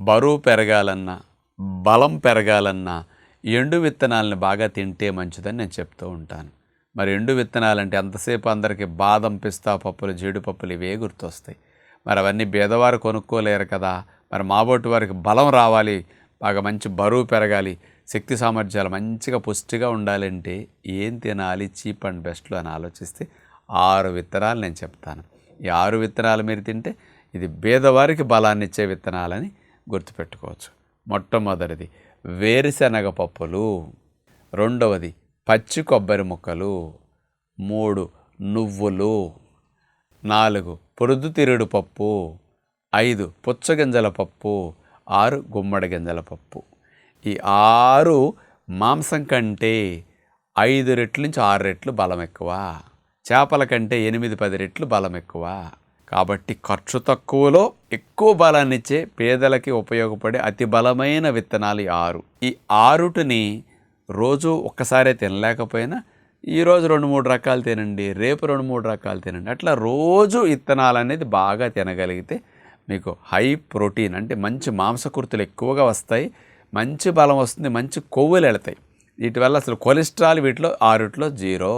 బరువు పెరగాలన్నా, బలం పెరగాలన్నా ఎండు విత్తనాలను బాగా తింటే మంచిదని నేను చెప్తూ ఉంటాను. మరి ఎండు విత్తనాలంటే అంతసేపు అందరికీ బాదం, పిస్తా పప్పులు, జీడిపప్పులు ఇవే గుర్తొస్తాయి. మరి అవన్నీ పేదవారు కొనుక్కోలేరు కదా. మరి మాబోటి వారికి బలం రావాలి, బాగా మంచి బరువు పెరగాలి, శక్తి సామర్థ్యాలు మంచిగా పుష్టిగా ఉండాలంటే ఏం తినాలి చీప్ అండ్ బెస్ట్లో అని ఆలోచిస్తే 6 విత్తనాలు నేను చెప్తాను. ఈ 6 విత్తనాలు మీరు తింటే ఇది పేదవారికి బలాన్ని ఇచ్చే విత్తనాలని గుర్తుపెట్టుకోవచ్చు. మొట్టమొదటిది వేరుశనగ పప్పులు, రెండవది పచ్చి కొబ్బరి ముక్కలు, 3 నువ్వులు, 4 పొద్దుతిరుగుడు పప్పు, 5 పుచ్చగింజల పప్పు, 6 గుమ్మడి గింజల పప్పు. ఈ 6 మాంసం కంటే 5 రెట్ల నుంచి 6 రెట్లు బలం ఎక్కువ, చేపల కంటే 8-10 రెట్లు బలం ఎక్కువ. కాబట్టి ఖర్చు తక్కువలో ఎక్కువ బలాన్ని ఇచ్చే పేదలకి ఉపయోగపడే అతి బలమైన విత్తనాలు 6. ఈ 6టిని రోజు ఒక్కసారే తినలేకపోయినా ఈరోజు 2-3 రకాలు తినండి, రేపు 2-3 రకాలు తినండి. అట్లా రోజు విత్తనాలు అనేది బాగా తినగలిగితే మీకు హై ప్రోటీన్ అంటే మంచి మాంసకృతులు ఎక్కువగా వస్తాయి, మంచి బలం వస్తుంది, మంచి కొవ్వులు వెళతాయి. వీటి వల్ల అసలు కొలెస్ట్రాల్ వీటిలో 6ట్లో 0.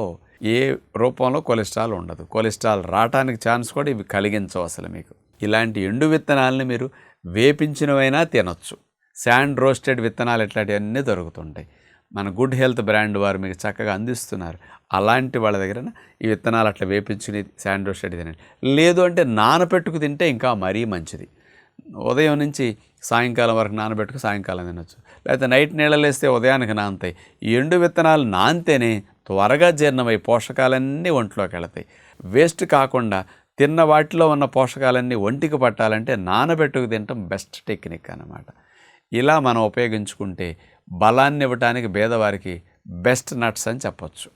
ఏ రూపంలో కొలెస్ట్రాల్ ఉండదు. కొలెస్ట్రాల్ రావడానికి ఛాన్స్ కూడా ఇవి కలిగించవు అసలు మీకు. ఇలాంటి ఎండు విత్తనాలని మీరు వేపించినవైనా తినొచ్చు. శాండ్ రోస్టెడ్ విత్తనాలు ఇట్లాంటివన్నీ దొరుకుతుంటాయి. మన గుడ్ హెల్త్ బ్రాండ్ వారు మీకు చక్కగా అందిస్తున్నారు. అలాంటి వాళ్ళ దగ్గర ఈ విత్తనాలు అట్లా వేపించుకుని శాండ్ రోస్టెడ్ తినండి. లేదు అంటే నానబెట్టుకు తింటే ఇంకా మరీ మంచిది. ఉదయం నుంచి సాయంకాలం వరకు నానబెట్టుకు సాయంకాలం తినొచ్చు. లేకపోతే నైట్ నీళ్ళలో వేస్తే ఉదయానికి నానతాయి. ఈ ఎండు విత్తనాలు నానితేనే త్వరగా జీర్ణమై పోషకాలన్నీ ఒంట్లోకి వెళతాయి. వేస్ట్ కాకుండా తిన్న వాటిలో ఉన్న పోషకాలన్నీ ఒంటికి పట్టాలంటే నానబెట్టుకు తినటం బెస్ట్ టెక్నిక్ అన్నమాట. ఇలా మనం ఉపయోగించుకుంటే బలాన్ని ఇవ్వటానికి పేదవారికి బెస్ట్ నట్స్ అని చెప్పొచ్చు.